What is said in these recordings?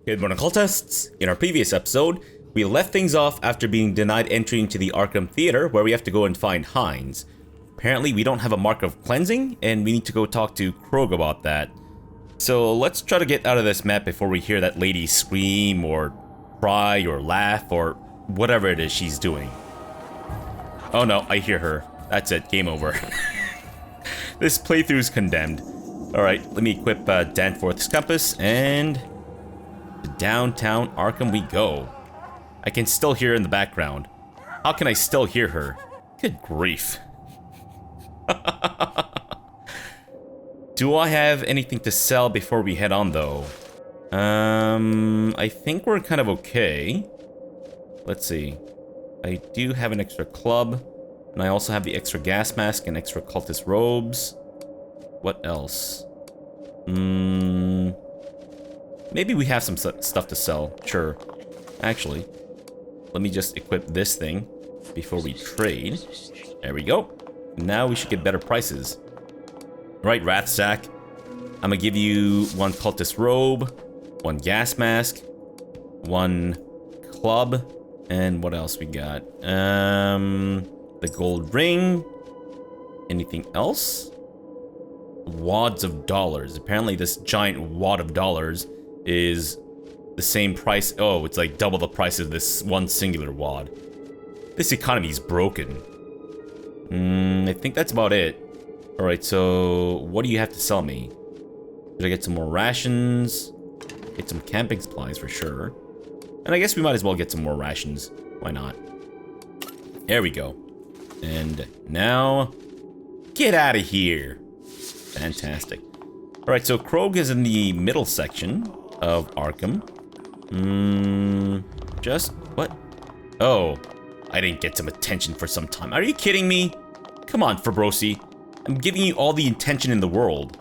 Good morning, occultists. In our previous episode, we left things off after being denied entry into the Arkham Theater, where we have to go and find Hines. Apparently, we don't have a mark of cleansing, and we need to go talk to Krog about that. So let's try to get out of this map before we hear that lady scream, or cry, or laugh, or whatever it is she's doing. Oh no, I hear her. That's it, game over. This playthrough's condemned. Alright, let me equip Danforth's compass, and to downtown Arkham we go. I can still hear her in the background. How can I still hear her? Good grief. Do I have anything to sell before we head on, though? I think we're kind of okay. Let's see. I do have an extra club, and I also have the extra gas mask and extra cultist robes. What else? Maybe we have some stuff to sell. Sure. Actually, let me just equip this thing before we trade. There we go. Now we should get better prices. Right, Wrathsack. I'm gonna give you one cultist robe, one gas mask, one club, and what else we got? The gold ring. Anything else? Wads of dollars. Apparently this giant wad of dollars is the same price. Oh, it's like double the price of this one singular wad. This economy is broken. I think that's about it. Alright, so what do you have to sell me? Should I get some more rations? Get some camping supplies for sure. And I guess we might as well get some more rations. Why not? There we go. And now, get out of here. Fantastic. Alright, so Krog is in the middle section of Arkham. Just what? Oh, I didn't get some attention for some time. Are you kidding me? Come on, Fabrosi. I'm giving you all the attention in the world,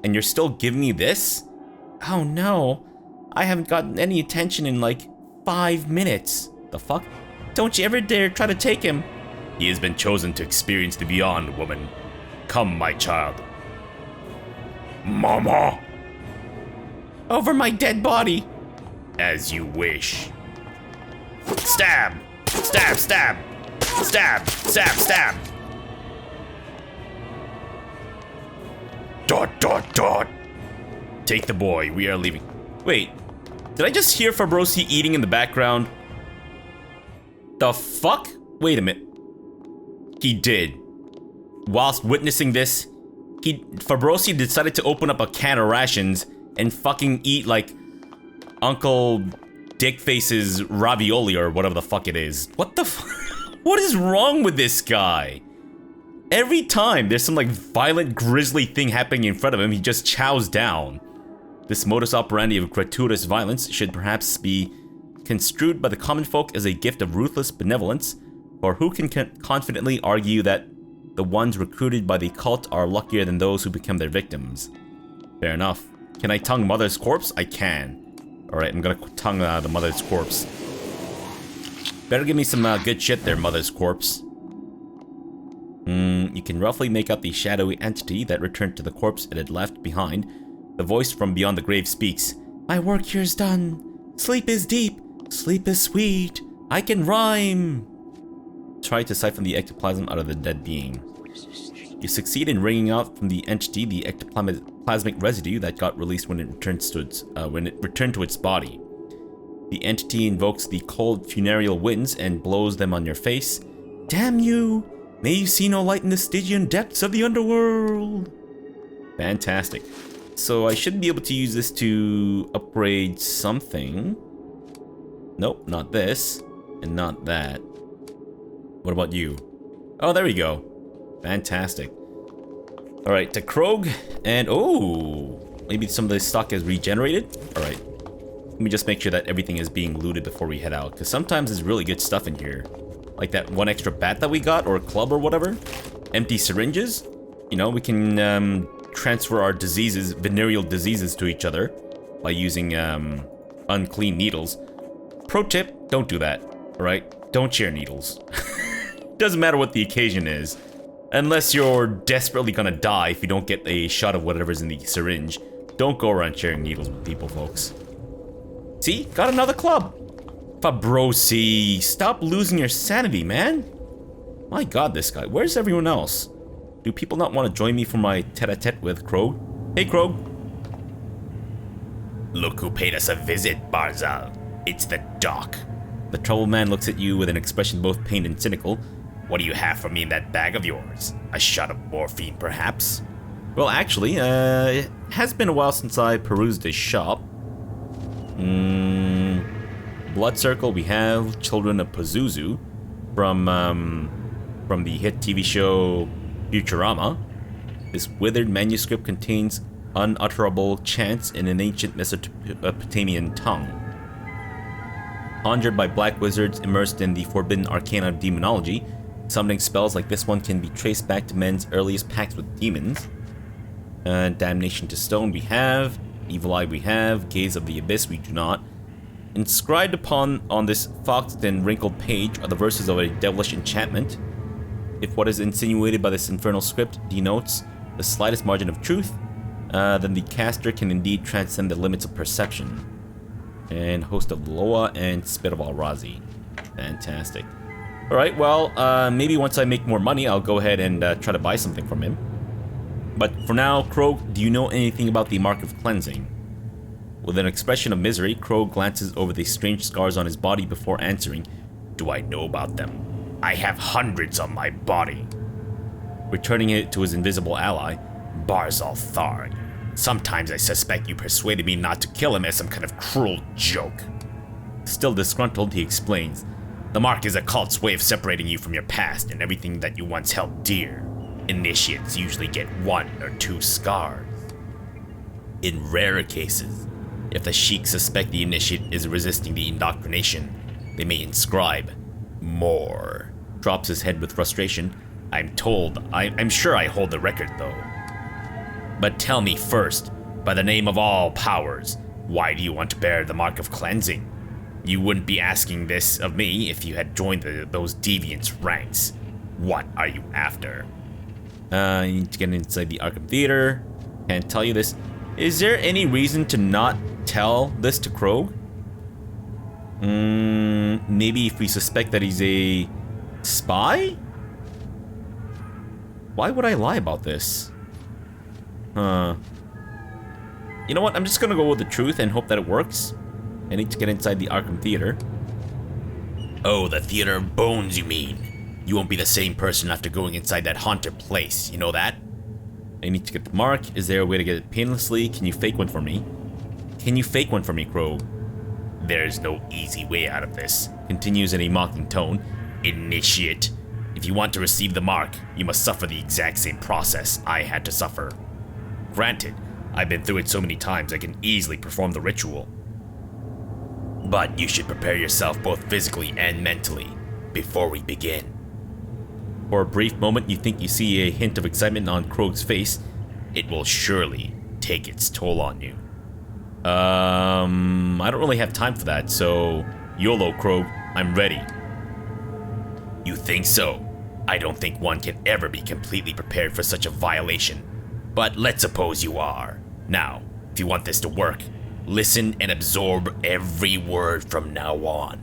and you're still giving me this? Oh no, I haven't gotten any attention in like 5 minutes. The fuck? Don't you ever dare try to take him. He has been chosen to experience the beyond, woman. Come, my child. Mama! Over my dead body. As you wish. Stab! Stab, stab! Stab, stab, stab! Dot, dot, dot! Take the boy, we are leaving. Wait, did I just hear Fabrosi eating in the background? The fuck? Wait a minute. He did. Whilst witnessing this, Fabrosi decided to open up a can of rations and fucking eat like Uncle Dickface's ravioli or whatever the fuck it is. What the what is wrong with this guy? Every time there's some like violent grisly thing happening in front of him, he just chows down. This modus operandi of gratuitous violence should perhaps be construed by the common folk as a gift of ruthless benevolence, for who can confidently argue that the ones recruited by the cult are luckier than those who become their victims? Fair enough. Can I tongue Mother's corpse? I can. Alright, I'm gonna tongue the Mother's corpse. Better give me some good shit there, Mother's corpse. You can roughly make out the shadowy entity that returned to the corpse it had left behind. The voice from beyond the grave speaks. My work here is done. Sleep is deep. Sleep is sweet. I can rhyme. Try to siphon the ectoplasm out of the dead being. You succeed in wringing out from the entity the ectoplasmic residue that got released when it returned to its body. The entity invokes the cold funereal winds and blows them on your face. Damn you! May you see no light in the Stygian depths of the underworld! Fantastic. So I should be able to use this to upgrade something. Nope, not this. And not that. What about you? Oh, there we go. Fantastic. Alright, to Krog. And, oh! Maybe some of this stock is regenerated? Alright. Let me just make sure that everything is being looted before we head out. Because sometimes there's really good stuff in here. Like that one extra bat that we got, or a club or whatever. Empty syringes. You know, we can transfer our diseases, venereal diseases to each other by using unclean needles. Pro tip, don't do that. Alright? Don't share needles. Doesn't matter what the occasion is. Unless you're desperately gonna die if you don't get a shot of whatever's in the syringe. Don't go around sharing needles with people, folks. See? Got another club. Fabrosi, stop losing your sanity, man. My god, this guy. Where's everyone else? Do people not want to join me for my tete-a-tete with Krog? Hey, Krog. Look who paid us a visit, Barzal. It's the Doc. The troubled man looks at you with an expression both pained and cynical. What do you have for me in that bag of yours? A shot of morphine, perhaps? Well, actually, it has been a while since I perused this shop. Blood Circle, we have Children of Pazuzu from the hit TV show Futurama. This withered manuscript contains unutterable chants in an ancient Mesopotamian tongue. Conjured by black wizards immersed in the forbidden arcana of demonology, summoning spells like this one can be traced back to men's earliest pacts with demons. Damnation to Stone we have, Evil Eye we have, Gaze of the Abyss we do not. Inscribed upon on this foxed and wrinkled page are the verses of a devilish enchantment. If what is insinuated by this infernal script denotes the slightest margin of truth, then the caster can indeed transcend the limits of perception. And Host of Loa and Spit of Al-Razi. Fantastic. Alright, well, maybe once I make more money, I'll go ahead and try to buy something from him. But for now, Krog, do you know anything about the Mark of Cleansing? With an expression of misery, Krog glances over the strange scars on his body before answering, Do I know about them? I have hundreds on my body. Returning it to his invisible ally, Barzal Tharg. Sometimes I suspect you persuaded me not to kill him as some kind of cruel joke. Still disgruntled, he explains, The mark is a cult's way of separating you from your past and everything that you once held dear. Initiates usually get 1 or 2 scars. In rarer cases, if the Sheik suspect the initiate is resisting the indoctrination, they may inscribe more. Drops his head with frustration. I'm sure I hold the record though. But tell me first, by the name of all powers, why do you want to bear the Mark of Cleansing? You wouldn't be asking this of me if you had joined those deviants' ranks. What are you after? I need to get inside the Arkham Theater. Can't tell you this. Is there any reason to not tell this to Krog? Maybe if we suspect that he's a spy? Why would I lie about this? You know what? I'm just gonna go with the truth and hope that it works. I need to get inside the Arkham Theater. Oh, the Theater of Bones, you mean? You won't be the same person after going inside that haunted place, you know that? I need to get the mark. Is there a way to get it painlessly? Can you fake one for me? Can you fake one for me, Krog? There's no easy way out of this. Continues in a mocking tone. Initiate. If you want to receive the mark, you must suffer the exact same process I had to suffer. Granted, I've been through it so many times I can easily perform the ritual. But you should prepare yourself both physically and mentally before we begin. For a brief moment, you think you see a hint of excitement on Krog's face. It will surely take its toll on you. I don't really have time for that, so YOLO, Krog, I'm ready. You think so? I don't think one can ever be completely prepared for such a violation. But let's suppose you are. Now, if you want this to work, listen and absorb every word from now on.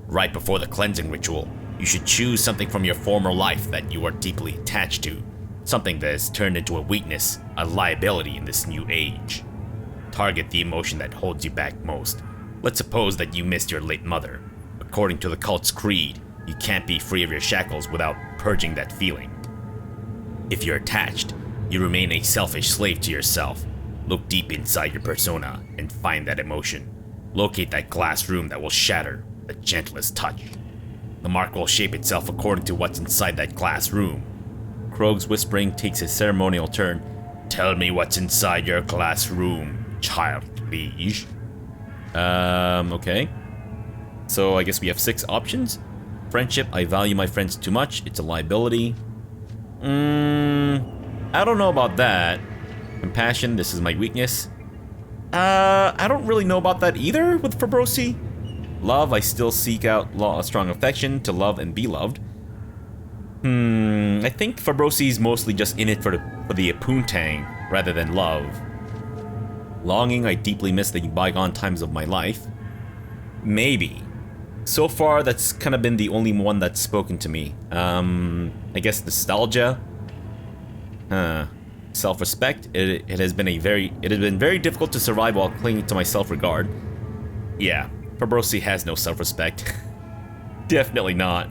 Right before the cleansing ritual, you should choose something from your former life that you are deeply attached to. Something that has turned into a weakness, a liability in this new age. Target the emotion that holds you back most. Let's suppose that you missed your late mother. According to the cult's creed, you can't be free of your shackles without purging that feeling. If you're attached, you remain a selfish slave to yourself. Look deep inside your persona and find that emotion. Locate that glass room that will shatter the gentlest touch. The mark will shape itself according to what's inside that glass room. Krog's whispering takes a ceremonial turn. Tell me what's inside your glass room, child liege. Okay. So I guess we have 6 options. Friendship, I value my friends too much. It's a liability. I don't know about that. Compassion, this is my weakness. I don't really know about that either with Fabrosi. Love, I still seek out a strong affection to love and be loved. I think Fabrosi's mostly just in it for the poontang rather than love. Longing, I deeply miss the bygone times of my life. Maybe. So far, that's kind of been the only one that's spoken to me. I guess nostalgia. Self-respect. It has been very difficult to survive while clinging to my self-regard. Yeah, Fabrosi has no self-respect. Definitely not.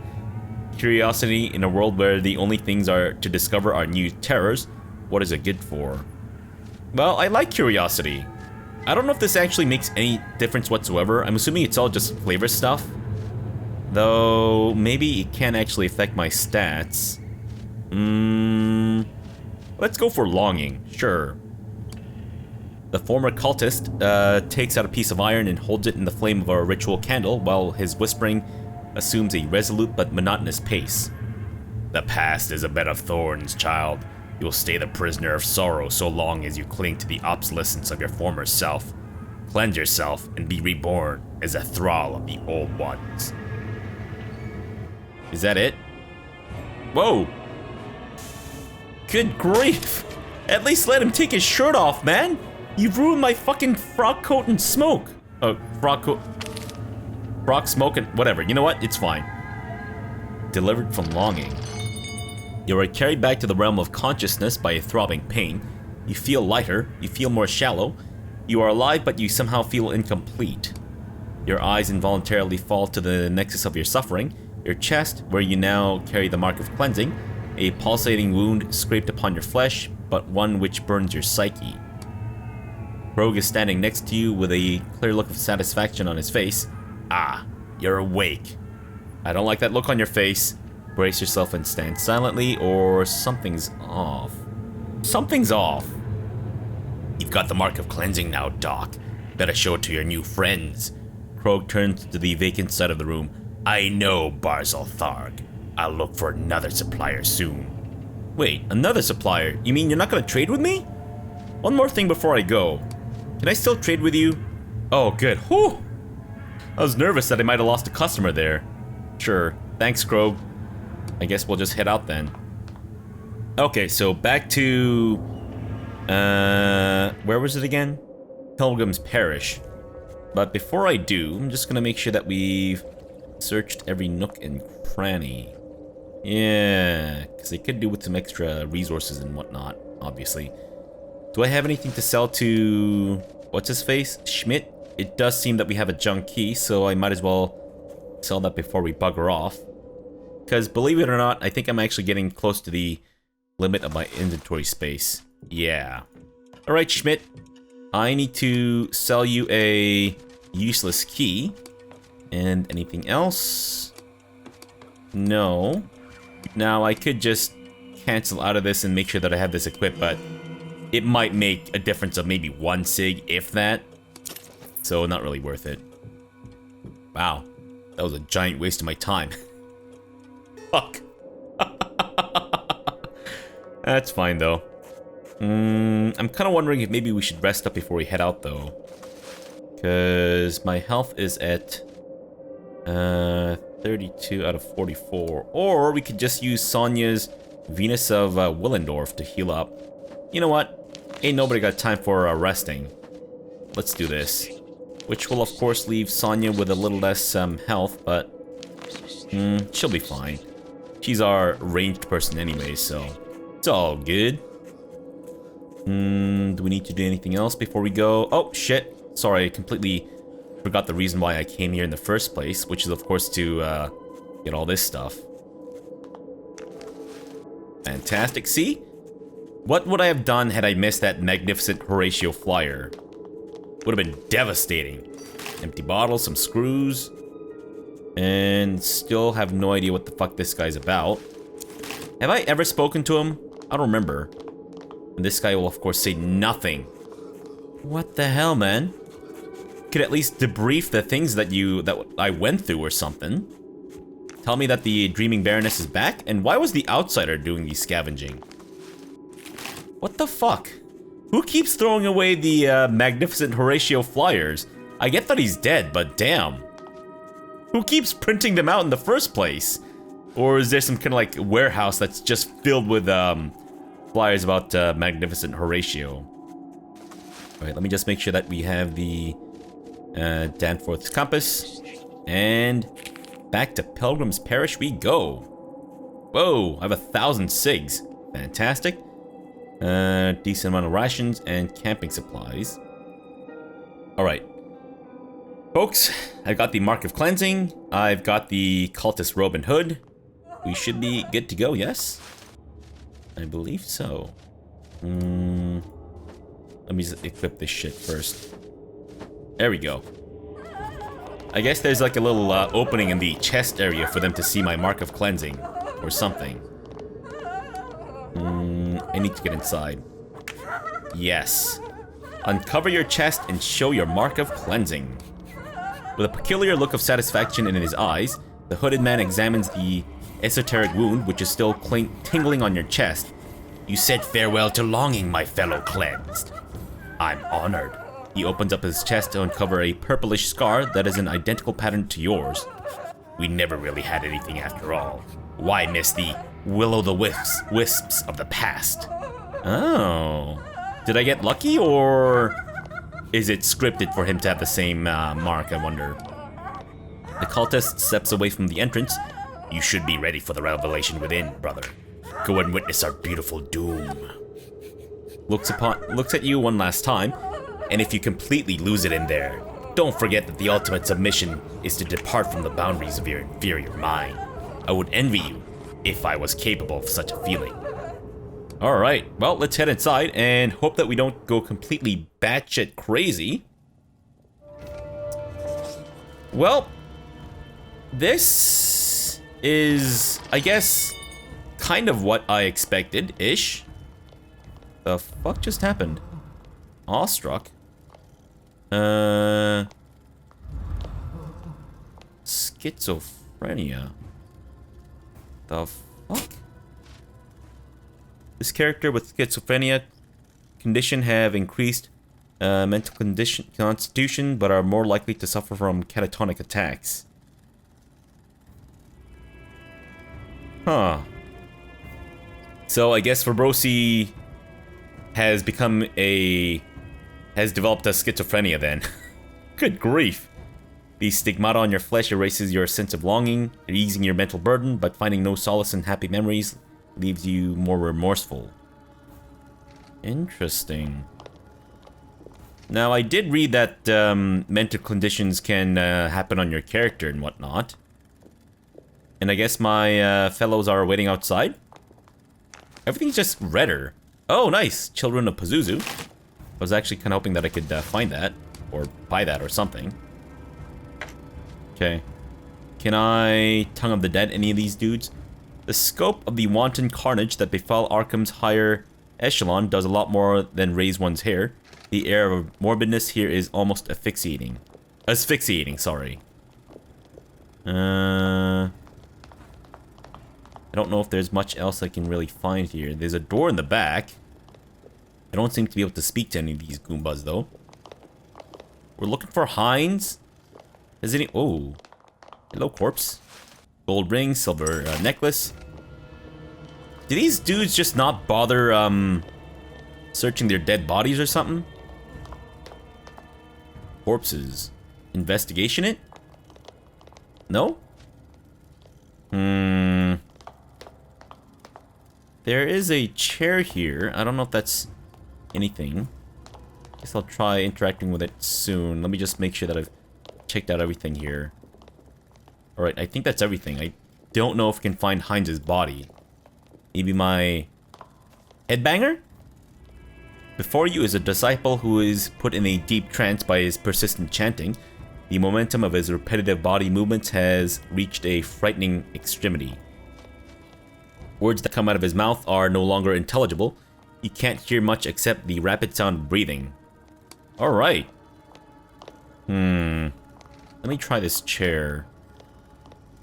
Curiosity in a world where the only things are to discover are new terrors. What is it good for? Well, I like curiosity. I don't know if this actually makes any difference whatsoever. I'm assuming it's all just flavor stuff. Though, maybe it can actually affect my stats. Let's go for longing, sure. The former cultist takes out a piece of iron and holds it in the flame of a ritual candle while his whispering assumes a resolute but monotonous pace. The past is a bed of thorns, child. You'll stay the prisoner of sorrow so long as you cling to the obsolescence of your former self. Cleanse yourself and be reborn as a thrall of the old ones. Is that it? Whoa! Good grief! At least let him take his shirt off, man! You've ruined my fucking frock coat and smoke! Frock coat... Frock, smoke, and whatever. You know what? It's fine. Delivered from longing. You are carried back to the realm of consciousness by a throbbing pain. You feel lighter, you feel more shallow. You are alive, but you somehow feel incomplete. Your eyes involuntarily fall to the nexus of your suffering. Your chest, where you now carry the mark of cleansing. A pulsating wound scraped upon your flesh, but one which burns your psyche. Rogue is standing next to you with a clear look of satisfaction on his face. Ah, you're awake. I don't like that look on your face. Brace yourself and stand silently, or something's off. Something's off. You've got the mark of cleansing now, Doc. Better show it to your new friends. Krog turns to the vacant side of the room. I know, Barzal Tharg. I'll look for another supplier soon. Wait, another supplier? You mean you're not gonna trade with me? One more thing before I go. Can I still trade with you? Oh, good. Whew! I was nervous that I might have lost a customer there. Sure. Thanks, Krog. I guess we'll just head out then. Okay, so back to... where was it again? Pilgrims Parish. But before I do, I'm just gonna make sure that we've searched every nook and cranny. Yeah, because they could do with some extra resources and whatnot, obviously. Do I have anything to sell to... what's his face? Schmidt? It does seem that we have a junk key, so I might as well sell that before we bugger off. Because believe it or not, I think I'm actually getting close to the limit of my inventory space. Yeah. Alright, Schmidt. I need to sell you a useless key. And anything else? No. Now, I could just cancel out of this and make sure that I have this equipped, but it might make a difference of maybe 1 sig, if that. So, not really worth it. Wow. That was a giant waste of my time. Fuck. That's fine, though. I'm kind of wondering if maybe we should rest up before we head out, though. Because my health is at 32 out of 44. Or we could just use Sonya's Venus of Willendorf to heal up. You know what? Ain't nobody got time for resting. Let's do this. Which will, of course, leave Sonya with a little less health, but she'll be fine. She's our ranged person anyway, so it's all good. Do we need to do anything else before we go? Oh, shit. Sorry, I completely forgot the reason why I came here in the first place, which is, of course, to get all this stuff. Fantastic. See? What would I have done had I missed that magnificent Horatio flyer? Would have been devastating. Empty bottle, some screws, and still have no idea what the fuck this guy's about. Have I ever spoken to him? I don't remember. And this guy will, of course, say nothing. What the hell, man? Could at least debrief the things that I went through or something. Tell me that the Dreaming Baroness is back, and why was the outsider doing the scavenging? What the fuck? Who keeps throwing away the magnificent Horatio flyers? I get that he's dead, but damn. Who keeps printing them out in the first place? Or is there some kind of like warehouse that's just filled with flyers about magnificent Horatio? Alright, let me just make sure that we have the Danforth's compass. And back to Pilgrim's Parish we go. Whoa, I have 1,000 SIGs. Fantastic. Decent amount of rations and camping supplies. Alright. Folks, I've got the Mark of Cleansing. I've got the Cultist Robe and Hood. We should be good to go, yes? I believe so. Let me just equip this shit first. There we go. I guess there's like a little opening in the chest area for them to see my Mark of Cleansing. Or something. I need to get inside. Yes. Uncover your chest and show your Mark of Cleansing. With a peculiar look of satisfaction in his eyes, the hooded man examines the esoteric wound which is still tingling on your chest. You said farewell to longing, my fellow cleansed. I'm honored. He opens up his chest to uncover a purplish scar that is an identical pattern to yours. We never really had anything after all. Why miss the will-o'-the-wisps of the past? Oh. Did I get lucky, or is it scripted for him to have the same mark, I wonder? The cultist steps away from the entrance. You should be ready for the revelation within, brother. Go and witness our beautiful doom. Looks at you one last time, and if you completely lose it in there, don't forget that the ultimate submission is to depart from the boundaries of your inferior mind. I would envy you if I was capable of such a feeling. Alright, well, let's head inside and hope that we don't go completely batshit crazy. Well, this is, I guess, kind of what I expected-ish. The fuck just happened? Awestruck. Schizophrenia. The fuck? This character with schizophrenia condition have increased mental constitution, but are more likely to suffer from catatonic attacks. Huh. So I guess Fabrosi has developed a schizophrenia then. Good grief. The stigmata on your flesh erases your sense of longing, easing your mental burden, but finding no solace in happy memories leaves you more remorseful. Interesting. Now, I did read that mental conditions can happen on your character and whatnot. And I guess my fellows are waiting outside. Everything's just redder. Oh, nice! Children of Pazuzu. I was actually kind of hoping that I could find that, or buy that or something. Okay. Can I Tongue of the Dead any of these dudes? The scope of the wanton carnage that befell Arkham's higher echelon does a lot more than raise one's hair. The air of morbidness here is almost asphyxiating. Asphyxiating, sorry. I don't know if there's much else I can really find here. There's a door in the back. I don't seem to be able to speak to any of these Goombas, though. We're looking for Hines. Is any... Oh. Hello, corpse. Gold ring, silver necklace. Do these dudes just not bother, searching their dead bodies or something? Corpses. Investigation it? No? There is a chair here. I don't know if that's anything. Guess I'll try interacting with it soon. Let me just make sure that I've checked out everything here. Alright, I think that's everything. I don't know if I can find Heinz's body. Maybe my headbanger? Before you is a disciple who is put in a deep trance by his persistent chanting. The momentum of his repetitive body movements has reached a frightening extremity. Words that come out of his mouth are no longer intelligible. You can't hear much except the rapid sound of breathing. Alright. Let me try this chair.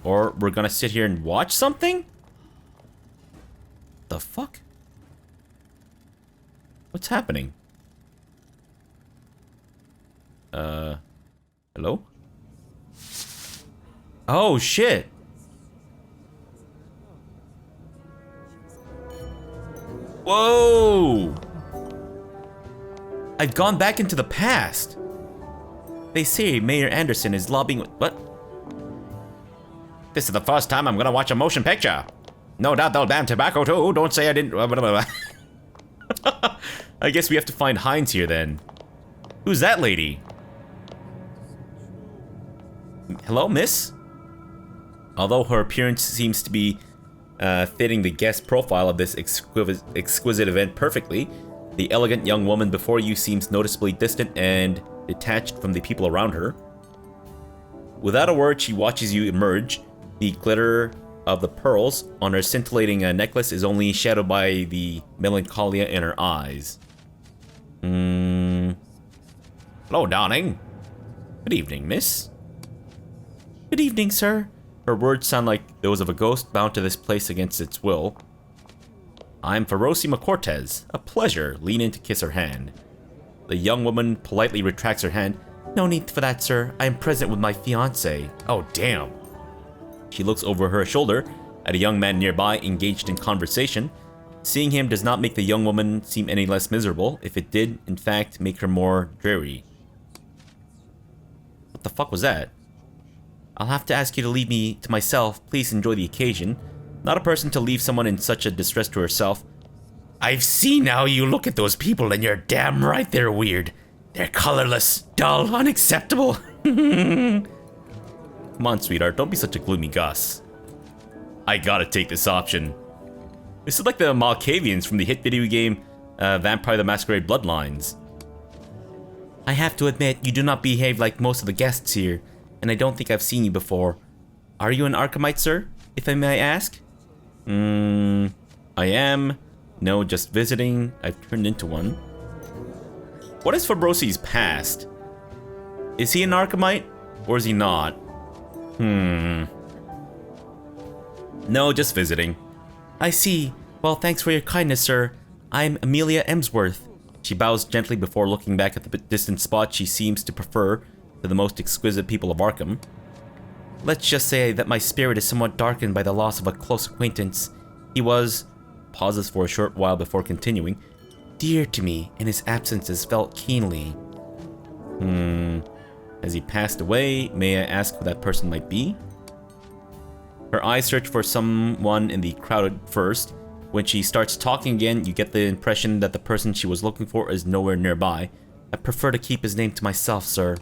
Or we're gonna sit here and watch something? The fuck? What's happening? Hello? Oh, shit! Whoa! I've gone back into the past. They say Mayor Anderson is lobbying. What? This is the first time I'm gonna watch a motion picture. No doubt they'll ban tobacco too. Don't say I didn't. I guess we have to find Hines here then. Who's that lady? Hello, miss? Although her appearance seems to be fitting the guest profile of this exquisite event perfectly, the elegant young woman before you seems noticeably distant and detached from the people around her. Without a word, she watches you emerge. The glitter of the pearls on her scintillating necklace is only shadowed by the melancholia in her eyes. Hello, darling. Good evening, miss. Good evening, sir. Her words sound like those of a ghost bound to this place against its will. I'm Fabrosi McCortes. A pleasure. Lean in to kiss her hand. The young woman politely retracts her hand. No need for that, sir. I am present with my fiancé. Oh, damn. She looks over her shoulder at a young man nearby engaged in conversation. Seeing him does not make the young woman seem any less miserable. If it did, in fact, make her more dreary. What the fuck was that? I'll have to ask you to leave me to myself. Please enjoy the occasion. Not a person to leave someone in such a distress to herself. I've seen how you look at those people and you're damn right they're weird. They're colorless, dull, unacceptable. Come on, sweetheart, don't be such a gloomy Gus. I gotta take this option. This is like the Malkavians from the hit video game Vampire the Masquerade Bloodlines. I have to admit, you do not behave like most of the guests here, and I don't think I've seen you before. Are you an Arkhamite, sir, if I may ask? I am. No, just visiting. I've turned into one. What is Fabrosi's past? Is he an Arkhamite, or is he not? No, just visiting. I see. Well, thanks for your kindness, sir. I'm Amelia Emsworth. She bows gently before looking back at the distant spot she seems to prefer to the most exquisite people of Arkham. Let's just say that my spirit is somewhat darkened by the loss of a close acquaintance. He was, pauses for a short while before continuing, dear to me, and his absence is felt keenly. Has he passed away? May I ask who that person might be? Her eyes search for someone in the crowd first. When she starts talking again, you get the impression that the person she was looking for is nowhere nearby. I prefer to keep his name to myself, sir.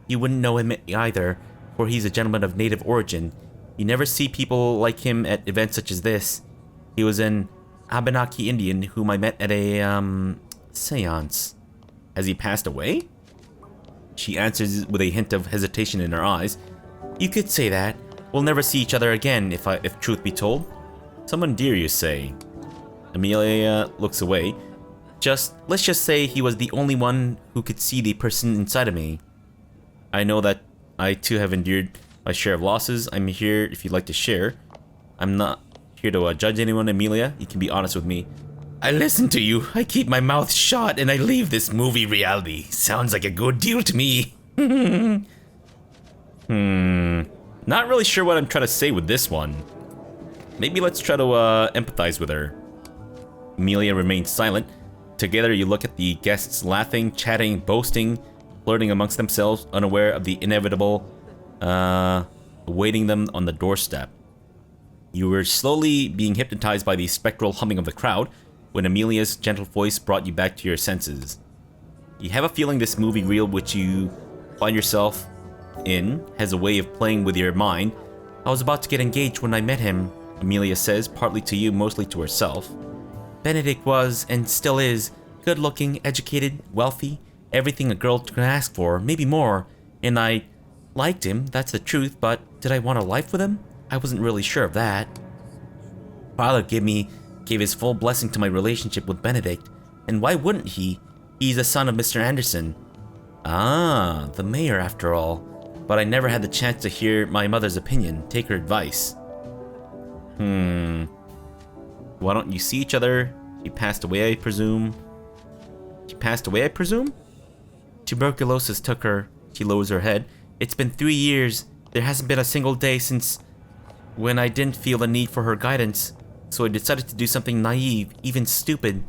You wouldn't know him either, for he's a gentleman of native origin. You never see people like him at events such as this. He was an Abenaki Indian whom I met at a, seance. Has he passed away? She answers with a hint of hesitation in her eyes. You could say that. We'll never see each other again, if truth be told. Someone dear, you say. Amelia looks away. Let's just say he was the only one who could see the person inside of me. I know that I too have endured my share of losses. I'm here if you'd like to share. I'm not here to judge anyone, Amelia. You can be honest with me. I listen to you. I keep my mouth shut and I leave this movie reality. Sounds like a good deal to me. Not really sure what I'm trying to say with this one. Maybe let's try to empathize with her. Amelia remains silent. Together you look at the guests laughing, chatting, boasting, flirting amongst themselves, unaware of the inevitable awaiting them on the doorstep. You were slowly being hypnotized by the spectral humming of the crowd when Amelia's gentle voice brought you back to your senses. You have a feeling this movie reel which you find yourself in has a way of playing with your mind. I was about to get engaged when I met him, Amelia says, partly to you, mostly to herself. Benedict was, and still is, good-looking, educated, wealthy, everything a girl can ask for, maybe more, and I liked him, that's the truth, but did I want a life with him? I wasn't really sure of that. Father gave his full blessing to my relationship with Benedict, and why wouldn't he? He's the son of Mr. Anderson. Ah, the mayor after all. But I never had the chance to hear my mother's opinion, take her advice. Why don't you see each other? She passed away, I presume. Tuberculosis took her. She lowers her head. It's been 3 years. There hasn't been a single day since when I didn't feel the need for her guidance. So I decided to do something naive, even stupid.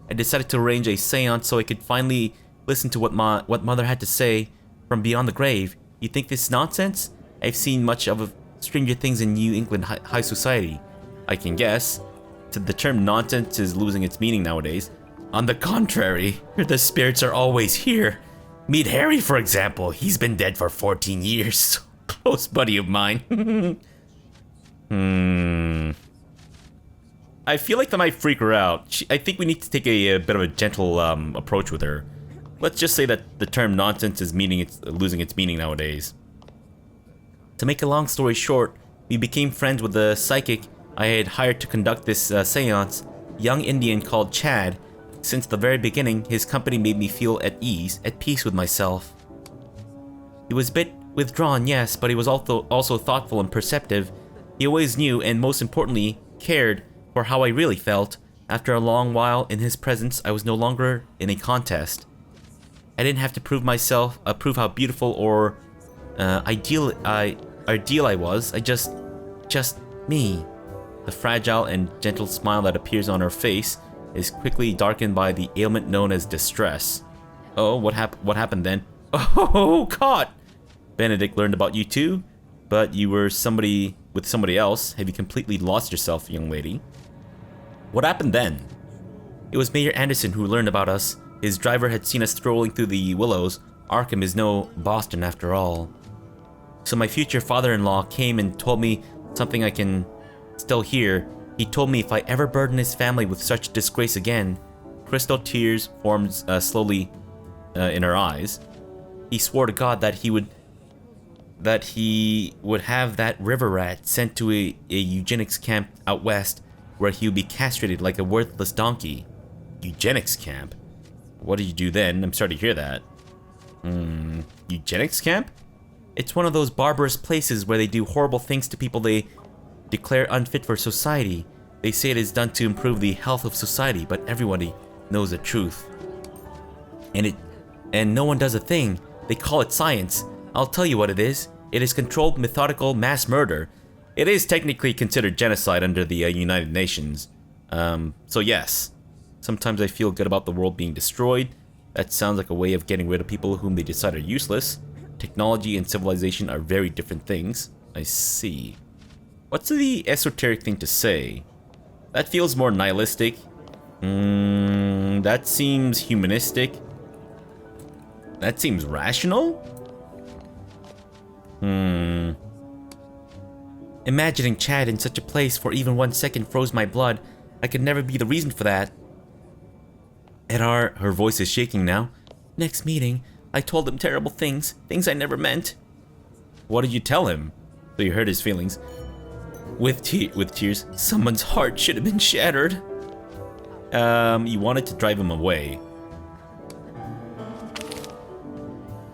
I decided to arrange a seance so I could finally listen to what Mother had to say from beyond the grave. You think this is nonsense? I've seen much of stranger things in New England high society. I can guess. The term nonsense is losing its meaning nowadays. On the contrary, the spirits are always here. Meet Harry, for example. He's been dead for 14 years. Close buddy of mine. I feel like that might freak her out. I think we need to take a bit of a gentle approach with her. Let's just say that the term nonsense is losing its meaning nowadays. To make a long story short, we became friends with the psychic I had hired to conduct this seance, young Indian called Chad. Since the very beginning, his company made me feel at ease, at peace with myself. He was a bit withdrawn, yes, but he was also thoughtful and perceptive. He always knew, and most importantly, cared for how I really felt. After a long while in his presence, I was no longer in a contest. I didn't have to prove how beautiful or ideal I was. I just me. The fragile and gentle smile that appears on her face is quickly darkened by the ailment known as distress. Oh, what happened then? Oh, caught! Benedict learned about you too, but you were with somebody else. Have you completely lost yourself, young lady? What happened then? It was Mayor Anderson who learned about us. His driver had seen us strolling through the willows. Arkham is no Boston after all. So my future father-in-law came and told me something I can still hear. He told me if I ever burden his family with such disgrace again. Crystal tears formed slowly in her eyes. He swore to God that he would have that river rat sent to a eugenics camp out west, where he would be castrated like a worthless donkey. Eugenics camp? What did you do then? I'm sorry to hear that. Eugenics camp? It's one of those barbarous places where they do horrible things to people they declare unfit for society. They say it is done to improve the health of society, but everybody knows the truth. And no one does a thing. They call it science. I'll tell you what it is. It is controlled, methodical mass murder. It is technically considered genocide under the United Nations. So yes. Sometimes I feel good about the world being destroyed. That sounds like a way of getting rid of people whom they decide are useless. Technology and civilization are very different things. I see. What's the esoteric thing to say? That feels more nihilistic. That seems humanistic. That seems rational? Imagining Chad in such a place for even 1 second froze my blood. I could never be the reason for that. Her voice is shaking now. Next meeting, I told him terrible things I never meant. What did you tell him? So you hurt his feelings. With tears, someone's heart should have been shattered. You wanted to drive him away.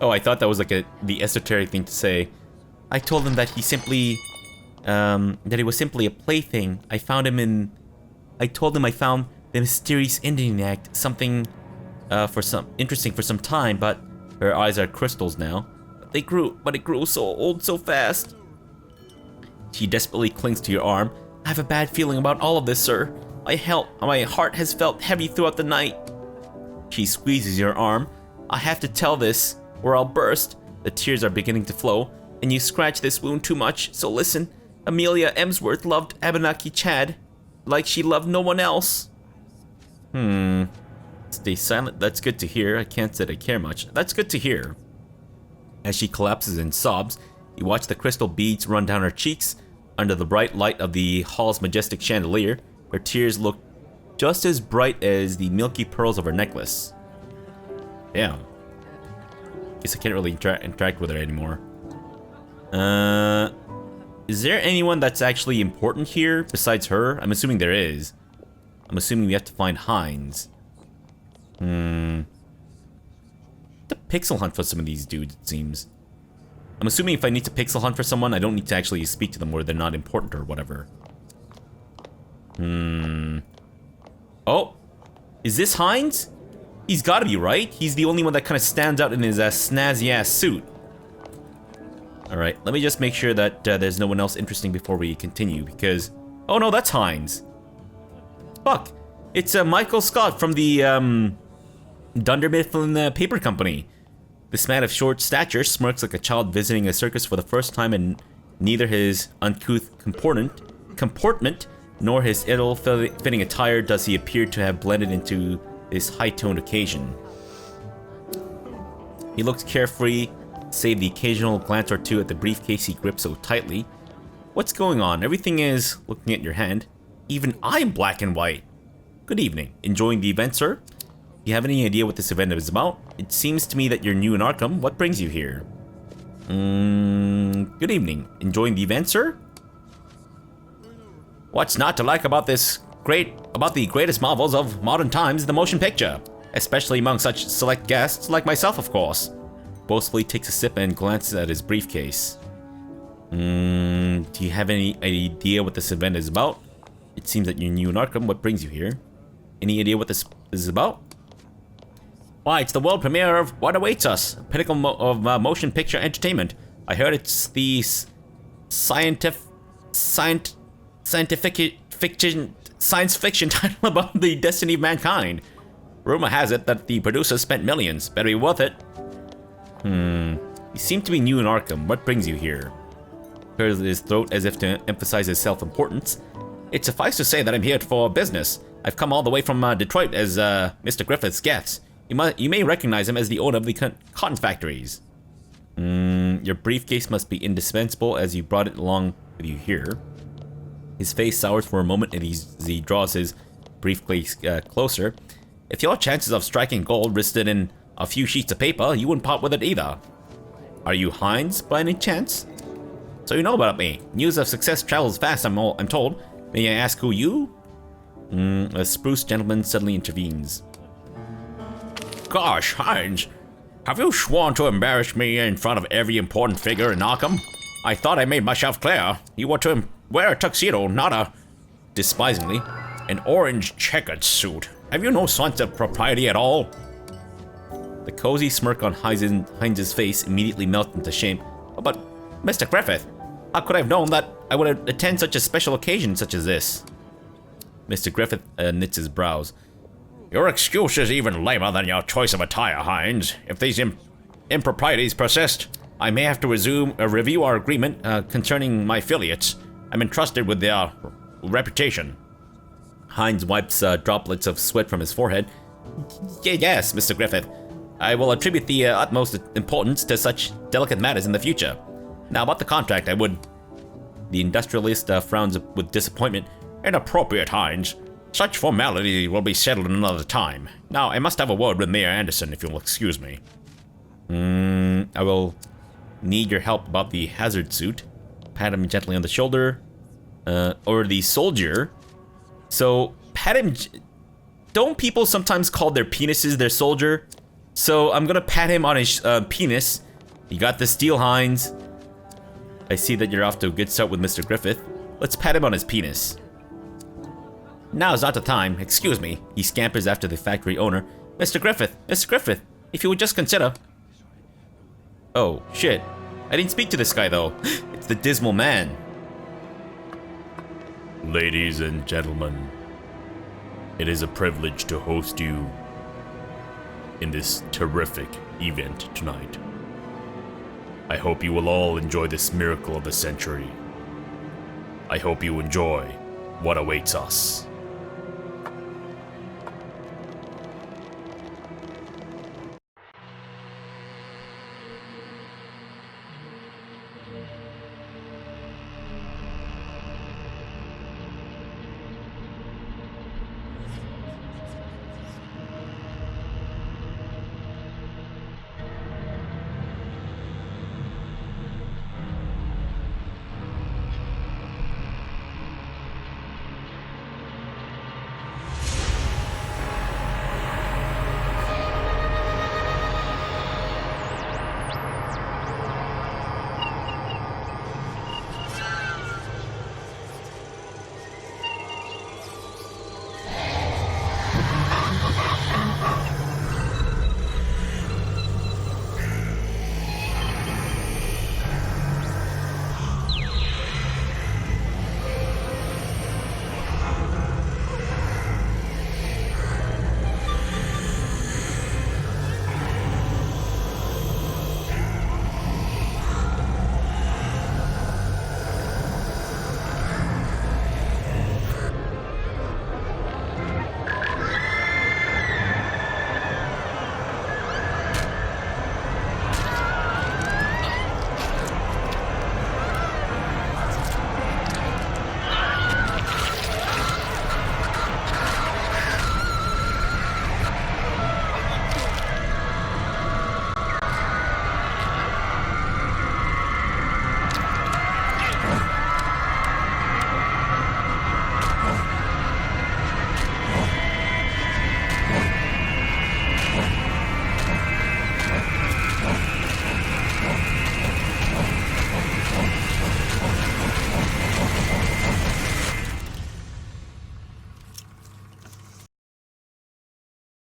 Oh, I thought that was like the esoteric thing to say. I told him that he was simply a plaything. I told him I found the mysterious Indian act something interesting for some time, but her eyes are crystals now. It grew so old so fast. She desperately clings to your arm. I have a bad feeling about all of this, sir. My heart has felt heavy throughout the night. She squeezes your arm. I have to tell this, or I'll burst. The tears are beginning to flow, and you scratch this wound too much, so listen. Amelia Emsworth loved Abenaki Chad, like she loved no one else. Stay silent. That's good to hear. I can't say I care much. That's good to hear. As she collapses and sobs, you watch the crystal beads run down her cheeks. Under the bright light of the hall's majestic chandelier, her tears look just as bright as the milky pearls of her necklace. Damn. Guess I can't really interact with her anymore. Is there anyone that's actually important here besides her? I'm assuming there is. I'm assuming we have to find Hines. The pixel hunt for some of these dudes, it seems. I'm assuming if I need to pixel hunt for someone, I don't need to actually speak to them or they're not important or whatever. Oh, is this Hines? He's gotta be, right? He's the only one that kind of stands out in his snazzy-ass suit. Alright, let me just make sure that there's no one else interesting before we continue, because... Oh no, that's Hines. Fuck. It's Michael Scott from the Dunder Mifflin Paper Company. This man of short stature smirks like a child visiting a circus for the first time, and neither his uncouth comportment nor his ill-fitting attire does he appear to have blended into this high-toned occasion. He looks carefree, save the occasional glance or two at the briefcase he grips so tightly. What's going on? Everything is looking at your hand. Even I'm black and white. Good evening. Enjoying the event, sir? You have any idea what this event is about? It seems to me that you're new in Arkham. What brings you here? Good evening. Enjoying the event, sir? What's not to like about the greatest marvels of modern times, the motion picture? Especially among such select guests like myself, of course. Boastfully takes a sip and glances at his briefcase. Do you have any idea what this event is about? It seems that you're new in Arkham. What brings you here? Any idea what this is about? Why, it's the world premiere of What Awaits Us, a pinnacle of motion picture entertainment. I heard it's the scientific science fiction title about the destiny of mankind. Rumor has it that the producers spent millions. Better be worth it. You seem to be new in Arkham. What brings you here? Clears his throat as if to emphasize his self-importance. It suffices to say that I'm here for business. I've come all the way from Detroit as Mr. Griffith's guest. You may recognize him as the owner of the cotton factories. Your briefcase must be indispensable as you brought it along with you here. His face sours for a moment as he draws his briefcase closer. If your chances of striking gold rested in a few sheets of paper, you wouldn't part with it either. Are you Hines, by any chance? So you know about me. News of success travels fast, I'm told. May I ask who you? A spruce gentleman suddenly intervenes. Gosh, Hines, have you sworn to embarrass me in front of every important figure in Arkham? I thought I made myself clear. You were to wear a tuxedo, not a... Despisingly. An orange checkered suit. Have you no sense of propriety at all? The cozy smirk on Hines' face immediately melts into shame. Oh, but, Mr. Griffith, how could I have known that I would attend such a special occasion such as this? Mr. Griffith knits his brows. Your excuse is even lamer than your choice of attire, Hines. If these improprieties persist, I may have to review our agreement concerning my affiliates. I'm entrusted with their reputation. Hines wipes droplets of sweat from his forehead. Yes, Mr. Griffith. I will attribute the utmost importance to such delicate matters in the future. Now, about the contract, I would... The industrialist frowns with disappointment. Inappropriate, Hines. Such formality will be settled another time. Now, I must have a word with Mayor Anderson, if you'll excuse me. I will need your help about the hazard suit. Pat him gently on the shoulder. Or the soldier. So, pat him... Don't people sometimes call their penises their soldier? So, I'm gonna pat him on his penis. You got the steel, Hines. I see that you're off to a good start with Mr. Griffith. Let's pat him on his penis. Now's not the time. Excuse me. He scampers after the factory owner. Mr. Griffith, if you would just consider... Oh, shit. I didn't speak to this guy, though. It's the Dismal Man. Ladies and gentlemen, it is a privilege to host you in this terrific event tonight. I hope you will all enjoy this miracle of the century. I hope you enjoy what awaits us.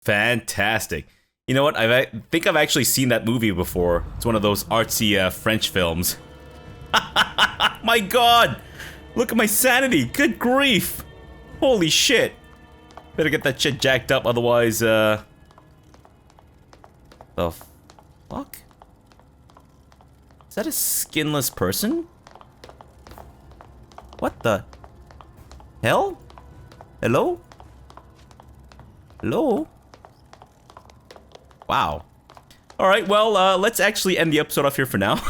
Fantastic. You know what? I think I've actually seen that movie before. It's one of those artsy French films. My god! Look at my sanity! Good grief! Holy shit! Better get that shit jacked up, otherwise, the fuck? Is that a skinless person? What the hell? Hello? Hello? Wow. Alright, well, let's actually end the episode off here for now.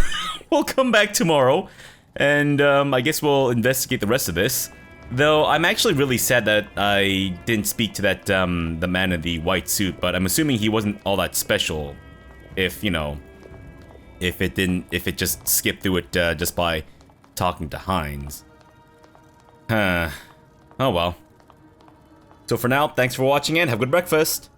We'll come back tomorrow, and I guess we'll investigate the rest of this. Though, I'm actually really sad that I didn't speak to that, the man in the white suit, but I'm assuming he wasn't all that special. If, you know, if it just skipped through it, just by talking to Hines. Oh well. So for now, thanks for watching and have a good breakfast.